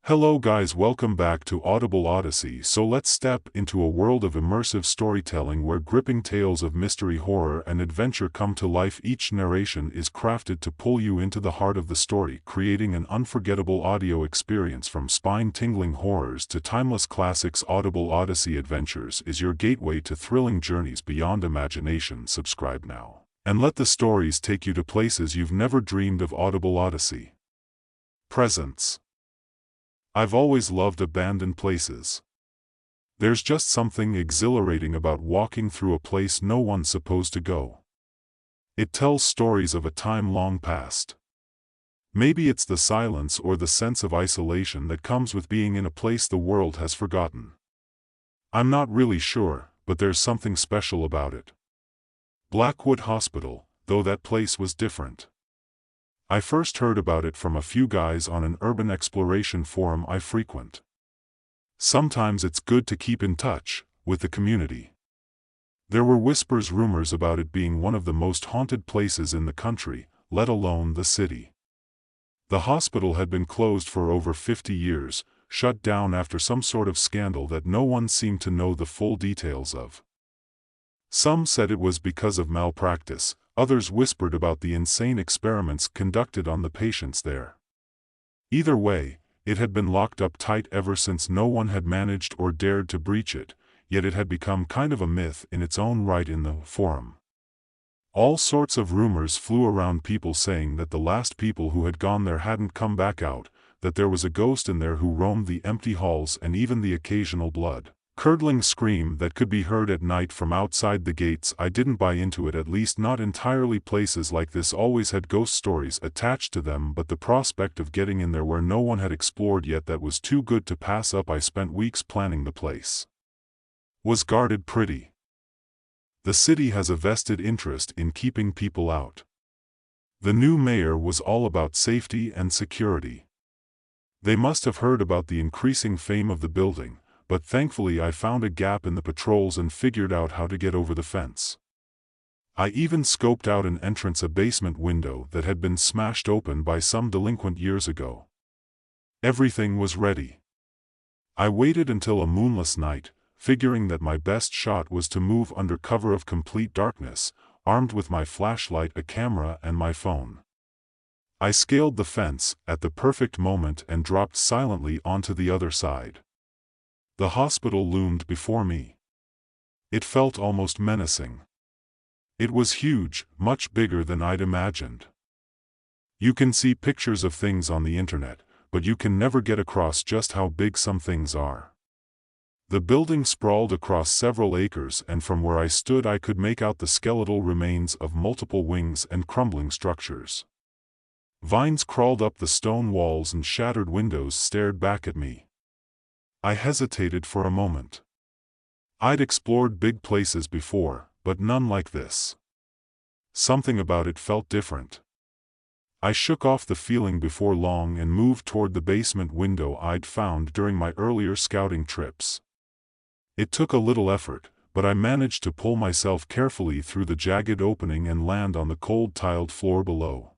Hello guys, welcome back to Audible Odyssey. So let's step into a world of immersive storytelling where gripping tales of mystery, horror and adventure come to life. Each narration is crafted to pull you into the heart of the story, creating an unforgettable audio experience. From spine-tingling horrors to timeless classics, Audible Odyssey Adventures is your gateway to thrilling journeys beyond imagination. Subscribe now, and let the stories take you to places you've never dreamed of. Audible Odyssey Presents. I've always loved abandoned places. There's just something exhilarating about walking through a place no one's supposed to go. It tells stories of a time long past. Maybe it's the silence or the sense of isolation that comes with being in a place the world has forgotten. I'm not really sure, but there's something special about it. Blackwood Hospital, though that place was different. I first heard about it from a few guys on an urban exploration forum I frequent. Sometimes it's good to keep in touch with the community. There were rumors about it being one of the most haunted places in the country, let alone the city. The hospital had been closed for over 50 years, shut down after some sort of scandal that no one seemed to know the full details of. Some said it was because of malpractice. Others whispered about the insane experiments conducted on the patients there. Either way, it had been locked up tight ever since. No one had managed or dared to breach it, yet it had become kind of a myth in its own right in the forum. All sorts of rumors flew around, people saying that the last people who had gone there hadn't come back out, that there was a ghost in there who roamed the empty halls, and even the occasional blood-curdling scream that could be heard at night from outside the gates. I didn't buy into it, at least not entirely. Places like this always had ghost stories attached to them, but the prospect of getting in there where no one had explored yet, that was too good to pass up. I spent weeks planning the place. Was guarded pretty. The city has a vested interest in keeping people out. The new mayor was all about safety and security. They must have heard about the increasing fame of the building, but thankfully I found a gap in the patrols and figured out how to get over the fence. I even scoped out an entrance, a basement window that had been smashed open by some delinquent years ago. Everything was ready. I waited until a moonless night, figuring that my best shot was to move under cover of complete darkness, armed with my flashlight, a camera and my phone. I scaled the fence at the perfect moment and dropped silently onto the other side. The hospital loomed before me. It felt almost menacing. It was huge, much bigger than I'd imagined. You can see pictures of things on the internet, but you can never get across just how big some things are. The building sprawled across several acres, and from where I stood I could make out the skeletal remains of multiple wings and crumbling structures. Vines crawled up the stone walls and shattered windows stared back at me. I hesitated for a moment. I'd explored big places before, but none like this. Something about it felt different. I shook off the feeling before long and moved toward the basement window I'd found during my earlier scouting trips. It took a little effort, but I managed to pull myself carefully through the jagged opening and land on the cold tiled floor below.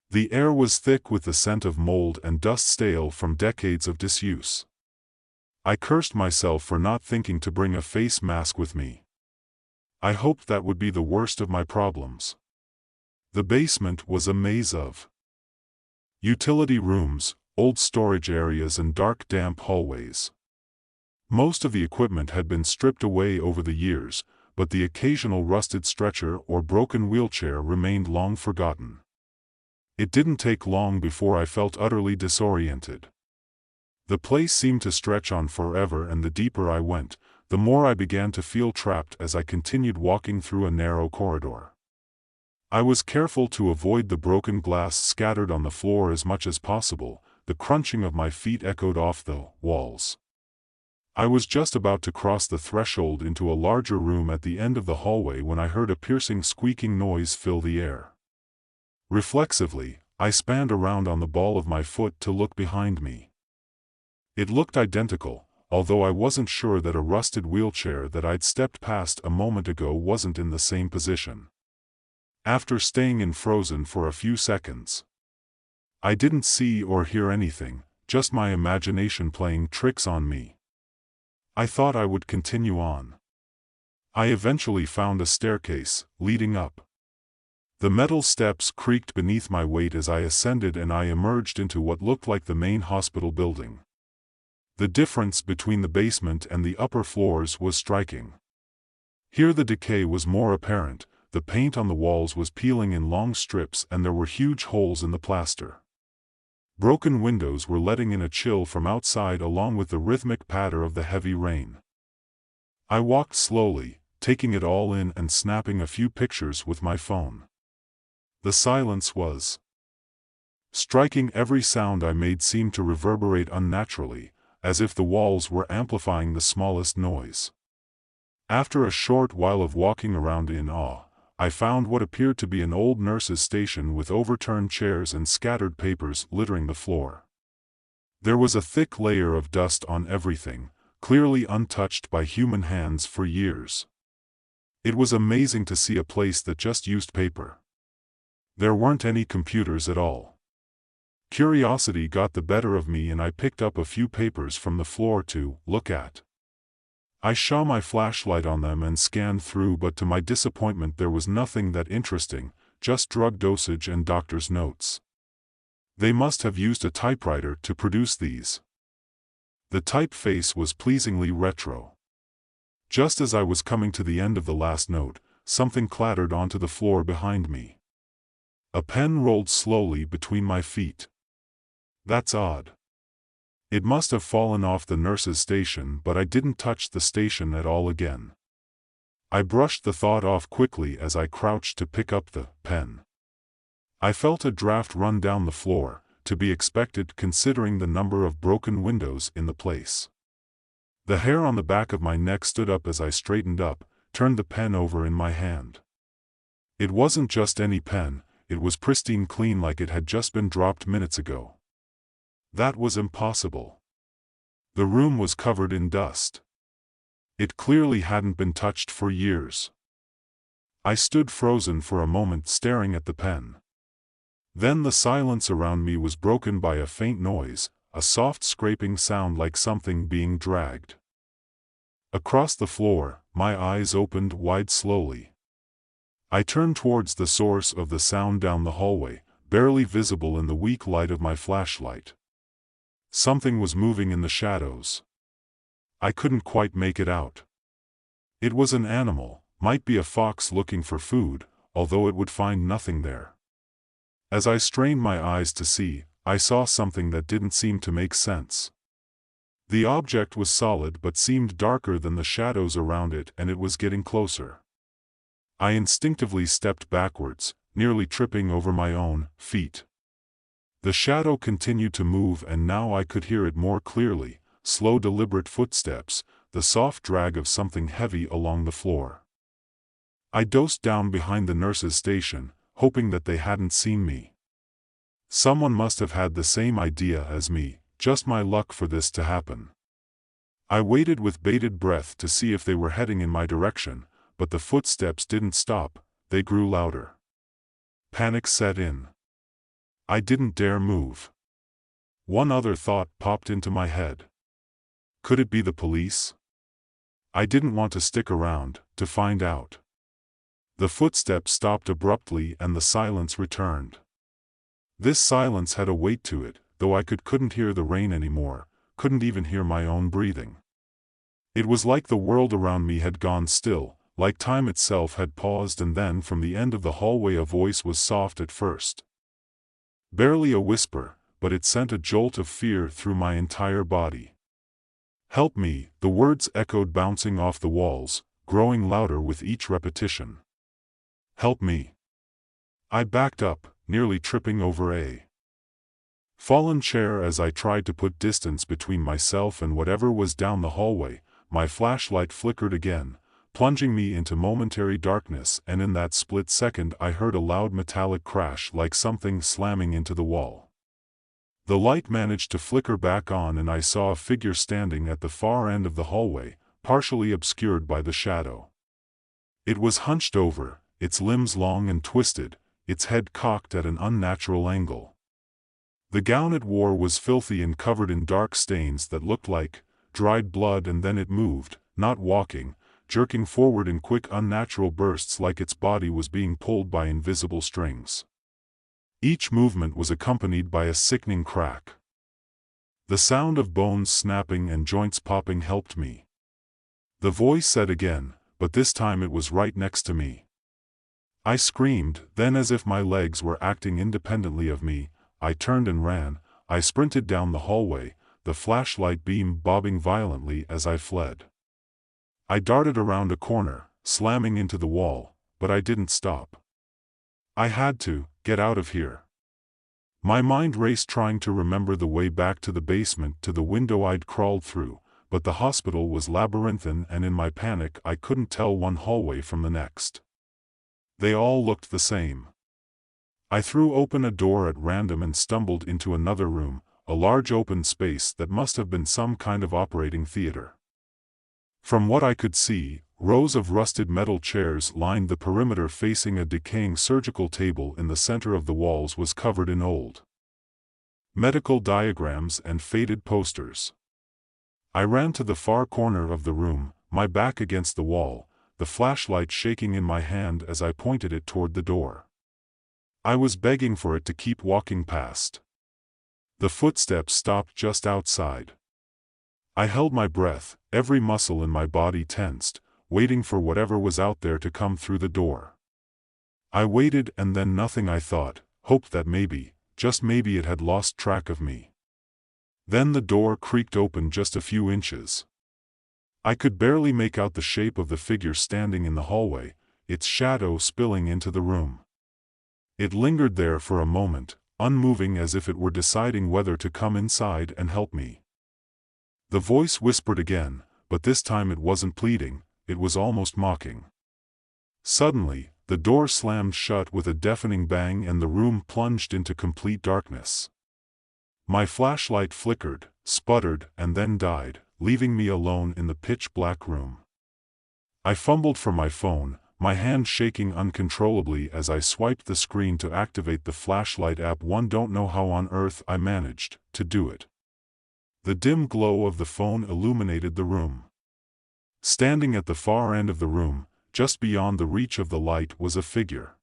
The air was thick with the scent of mold and dust, stale from decades of disuse. I cursed myself for not thinking to bring a face mask with me. I hoped that would be the worst of my problems. The basement was a maze of utility rooms, old storage areas and dark, damp hallways. Most of the equipment had been stripped away over the years, but the occasional rusted stretcher or broken wheelchair remained long forgotten. It didn't take long before I felt utterly disoriented. The place seemed to stretch on forever, and the deeper I went, the more I began to feel trapped as I continued walking through a narrow corridor. I was careful to avoid the broken glass scattered on the floor as much as possible. The crunching of my feet echoed off the walls. I was just about to cross the threshold into a larger room at the end of the hallway when I heard a piercing squeaking noise fill the air. Reflexively, I spanned around on the ball of my foot to look behind me. It looked identical, although I wasn't sure that a rusted wheelchair that I'd stepped past a moment ago wasn't in the same position. After staying frozen for a few seconds, I didn't see or hear anything, just my imagination playing tricks on me. I thought I would continue on. I eventually found a staircase, leading up. The metal steps creaked beneath my weight as I ascended, and I emerged into what looked like the main hospital building. The difference between the basement and the upper floors was striking. Here the decay was more apparent, the paint on the walls was peeling in long strips and there were huge holes in the plaster. Broken windows were letting in a chill from outside along with the rhythmic patter of the heavy rain. I walked slowly, taking it all in and snapping a few pictures with my phone. The silence was striking. Every sound I made seemed to reverberate unnaturally, as if the walls were amplifying the smallest noise. After a short while of walking around in awe, I found what appeared to be an old nurse's station with overturned chairs and scattered papers littering the floor. There was a thick layer of dust on everything, clearly untouched by human hands for years. It was amazing to see a place that just used paper. There weren't any computers at all. Curiosity got the better of me and I picked up a few papers from the floor to look at. I shone my flashlight on them and scanned through, but to my disappointment there was nothing that interesting, just drug dosage and doctor's notes. They must have used a typewriter to produce these. The typeface was pleasingly retro. Just as I was coming to the end of the last note, something clattered onto the floor behind me. A pen rolled slowly between my feet. That's odd. It must have fallen off the nurse's station, but I didn't touch the station at all again. I brushed the thought off quickly as I crouched to pick up the pen. I felt a draft run down the floor, to be expected considering the number of broken windows in the place. The hair on the back of my neck stood up as I straightened up, turned the pen over in my hand. It wasn't just any pen, it was pristine clean, like it had just been dropped minutes ago. That was impossible. The room was covered in dust. It clearly hadn't been touched for years. I stood frozen for a moment staring at the pen. Then the silence around me was broken by a faint noise, a soft scraping sound like something being dragged. Across the floor, my eyes opened wide slowly. I turned towards the source of the sound down the hallway, barely visible in the weak light of my flashlight. Something was moving in the shadows. I couldn't quite make it out. It was an animal, might be a fox looking for food, although it would find nothing there. As I strained my eyes to see, I saw something that didn't seem to make sense. The object was solid but seemed darker than the shadows around it, and it was getting closer. I instinctively stepped backwards, nearly tripping over my own feet. The shadow continued to move, and now I could hear it more clearly, slow deliberate footsteps, the soft drag of something heavy along the floor. I dozed down behind the nurse's station, hoping that they hadn't seen me. Someone must have had the same idea as me, just my luck for this to happen. I waited with bated breath to see if they were heading in my direction, but the footsteps didn't stop, they grew louder. Panic set in. I didn't dare move. One other thought popped into my head. Could it be the police? I didn't want to stick around to find out. The footsteps stopped abruptly and the silence returned. This silence had a weight to it, though I couldn't hear the rain anymore, couldn't even hear my own breathing. It was like the world around me had gone still, like time itself had paused, and then from the end of the hallway a voice was soft at first. Barely a whisper, but it sent a jolt of fear through my entire body. "Help me," the words echoed, bouncing off the walls, growing louder with each repetition. "Help me." I backed up, nearly tripping over a fallen chair as I tried to put distance between myself and whatever was down the hallway. My flashlight flickered again, plunging me into momentary darkness, and in that split second I heard a loud metallic crash like something slamming into the wall. The light managed to flicker back on and I saw a figure standing at the far end of the hallway, partially obscured by the shadow. It was hunched over, its limbs long and twisted, its head cocked at an unnatural angle. The gown it wore was filthy and covered in dark stains that looked like dried blood, and then it moved, not walking, jerking forward in quick unnatural bursts like its body was being pulled by invisible strings. Each movement was accompanied by a sickening crack. The sound of bones snapping and joints popping helped me. The voice said again, but this time it was right next to me. I screamed, then as if my legs were acting independently of me, I turned and ran. I sprinted down the hallway, the flashlight beam bobbing violently as I fled. I darted around a corner, slamming into the wall, but I didn't stop. I had to get out of here. My mind raced trying to remember the way back to the basement, to the window I'd crawled through, but the hospital was labyrinthine and in my panic I couldn't tell one hallway from the next. They all looked the same. I threw open a door at random and stumbled into another room, a large open space that must have been some kind of operating theater. From what I could see, rows of rusted metal chairs lined the perimeter. Facing a decaying surgical table in the center of the walls was covered in old medical diagrams and faded posters. I ran to the far corner of the room, my back against the wall, the flashlight shaking in my hand as I pointed it toward the door. I was begging for it to keep walking past. The footsteps stopped just outside. I held my breath, every muscle in my body tensed, waiting for whatever was out there to come through the door. I waited, and then nothing. I thought, hoped that maybe, just maybe, it had lost track of me. Then the door creaked open just a few inches. I could barely make out the shape of the figure standing in the hallway, its shadow spilling into the room. It lingered there for a moment, unmoving, as if it were deciding whether to come inside and help me. The voice whispered again, but this time it wasn't pleading, it was almost mocking. Suddenly, the door slammed shut with a deafening bang and the room plunged into complete darkness. My flashlight flickered, sputtered, and then died, leaving me alone in the pitch-black room. I fumbled for my phone, my hand shaking uncontrollably as I swiped the screen to activate the flashlight app. One don't know how on earth I managed to do it. The dim glow of the phone illuminated the room. Standing at the far end of the room, just beyond the reach of the light, was a figure.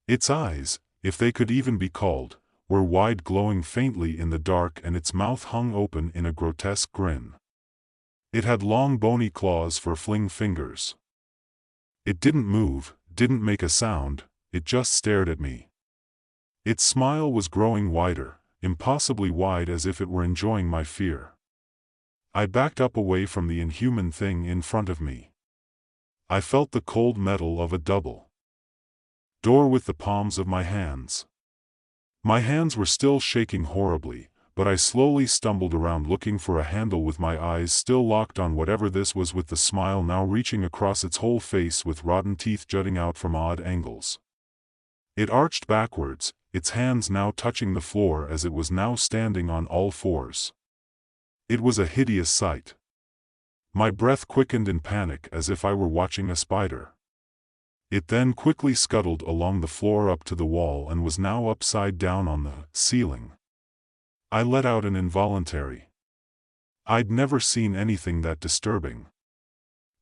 Its eyes, if they could even be called, were wide, glowing faintly in the dark, and its mouth hung open in a grotesque grin. It had long bony claws for fling fingers. It didn't move, didn't make a sound, it just stared at me. Its smile was growing wider, impossibly wide, as if it were enjoying my fear. I backed up away from the inhuman thing in front of me. I felt the cold metal of a double door with the palms of my hands. My hands were still shaking horribly, but I slowly stumbled around looking for a handle, with my eyes still locked on whatever this was, with the smile now reaching across its whole face with rotten teeth jutting out from odd angles. It arched backwards, its hands now touching the floor as it was now standing on all fours. It was a hideous sight. My breath quickened in panic as if I were watching a spider. It then quickly scuttled along the floor up to the wall and was now upside down on the ceiling. I let out an involuntary. I'd never seen anything that disturbing.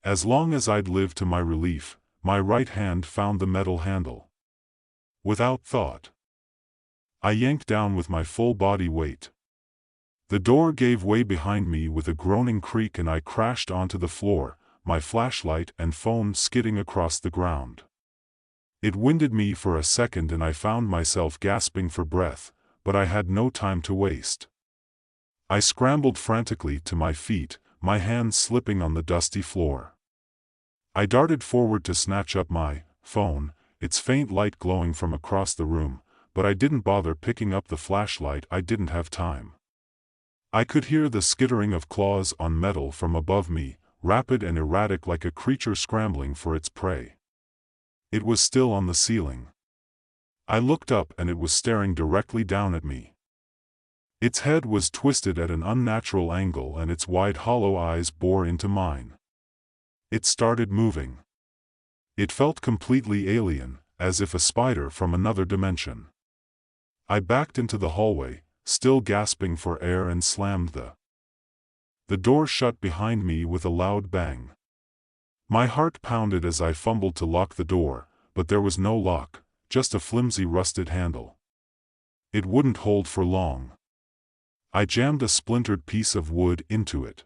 As long as I'd lived, to my relief, my right hand found the metal handle. Without thought, I yanked down with my full body weight. The door gave way behind me with a groaning creak and I crashed onto the floor, my flashlight and phone skidding across the ground. It winded me for a second and I found myself gasping for breath, but I had no time to waste. I scrambled frantically to my feet, my hands slipping on the dusty floor. I darted forward to snatch up my phone, its faint light glowing from across the room, but I didn't bother picking up the flashlight. I didn't have time. I could hear the skittering of claws on metal from above me, rapid and erratic like a creature scrambling for its prey. It was still on the ceiling. I looked up and it was staring directly down at me. Its head was twisted at an unnatural angle and its wide hollow eyes bored into mine. It started moving. It felt completely alien, as if a spider from another dimension. I backed into the hallway, still gasping for air, and slammed the door shut behind me with a loud bang. My heart pounded as I fumbled to lock the door, but there was no lock, just a flimsy rusted handle. It wouldn't hold for long. I jammed a splintered piece of wood into it.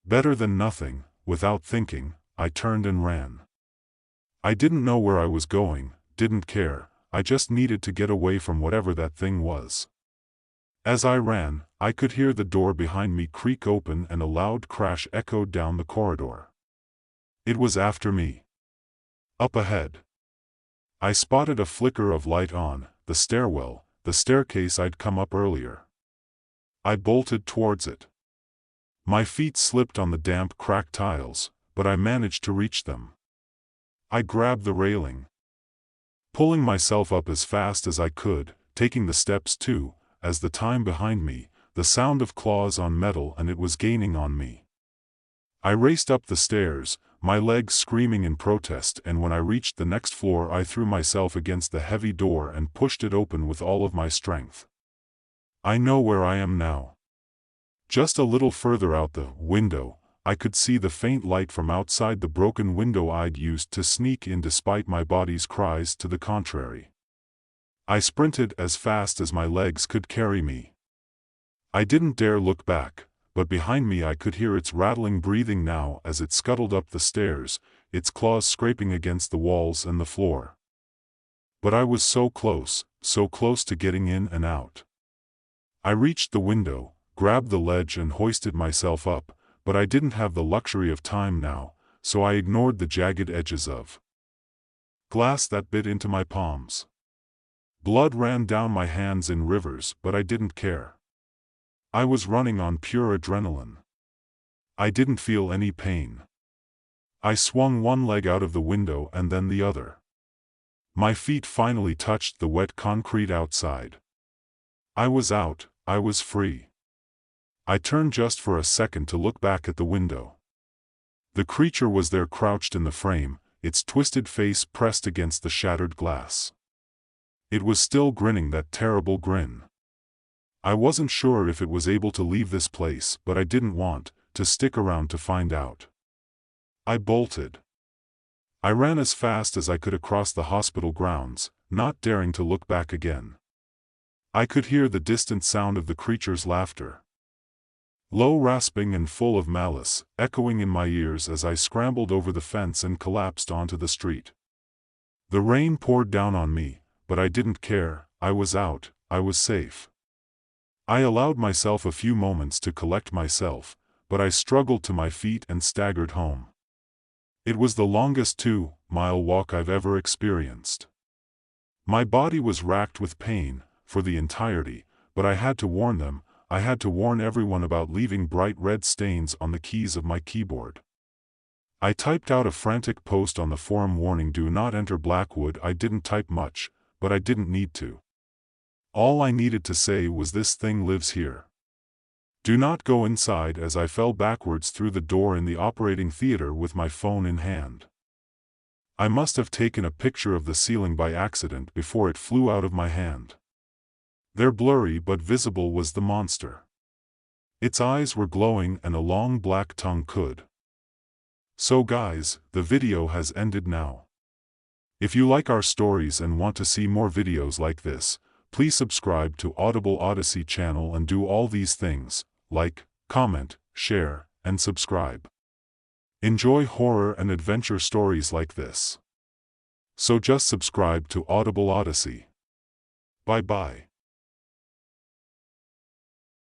Better than nothing. Without thinking, I turned and ran. I didn't know where I was going, didn't care, I just needed to get away from whatever that thing was. As I ran, I could hear the door behind me creak open and a loud crash echoed down the corridor. It was after me. Up ahead. I spotted a flicker of light on the stairwell, the staircase I'd come up earlier. I bolted towards it. My feet slipped on the damp, cracked tiles, but I managed to reach them. I grabbed the railing, pulling myself up as fast as I could, taking the steps too, as the time behind me, the sound of claws on metal, and it was gaining on me. I raced up the stairs, my legs screaming in protest, and when I reached the next floor I threw myself against the heavy door and pushed it open with all of my strength. I know where I am now. Just a little further out the window, I could see the faint light from outside the broken window I'd used to sneak in despite my body's cries to the contrary. I sprinted as fast as my legs could carry me. I didn't dare look back, but behind me I could hear its rattling breathing now as it scuttled up the stairs, its claws scraping against the walls and the floor. But I was so close to getting in and out. I reached the window, grabbed the ledge and hoisted myself up, but I didn't have the luxury of time now, so I ignored the jagged edges of glass that bit into my palms. Blood ran down my hands in rivers, but I didn't care. I was running on pure adrenaline. I didn't feel any pain. I swung one leg out of the window and then the other. My feet finally touched the wet concrete outside. I was out, I was free. I turned just for a second to look back at the window. The creature was there, crouched in the frame, its twisted face pressed against the shattered glass. It was still grinning that terrible grin. I wasn't sure if it was able to leave this place, but I didn't want to stick around to find out. I bolted. I ran as fast as I could across the hospital grounds, not daring to look back again. I could hear the distant sound of the creature's laughter. Low, rasping and full of malice, echoing in my ears as I scrambled over the fence and collapsed onto the street. The rain poured down on me, but I didn't care. I was out, I was safe. I allowed myself a few moments to collect myself, but I struggled to my feet and staggered home. It was the longest 2-mile walk I've ever experienced. My body was racked with pain for the entirety, but I had to warn them. I had to warn everyone about leaving bright red stains on the keys of my keyboard. I typed out a frantic post on the forum warning, "Do not enter Blackwood." I didn't type much, but I didn't need to. All I needed to say was, "This thing lives here. Do not go inside," as I fell backwards through the door in the operating theater with my phone in hand. I must have taken a picture of the ceiling by accident before it flew out of my hand. There, blurry but visible, was the monster. Its eyes were glowing and a long black tongue could. So guys, the video has ended now. If you like our stories and want to see more videos like this, please subscribe to Audible Odyssey channel and do all these things: like, comment, share, and subscribe. Enjoy horror and adventure stories like this. So just subscribe to Audible Odyssey. Bye bye.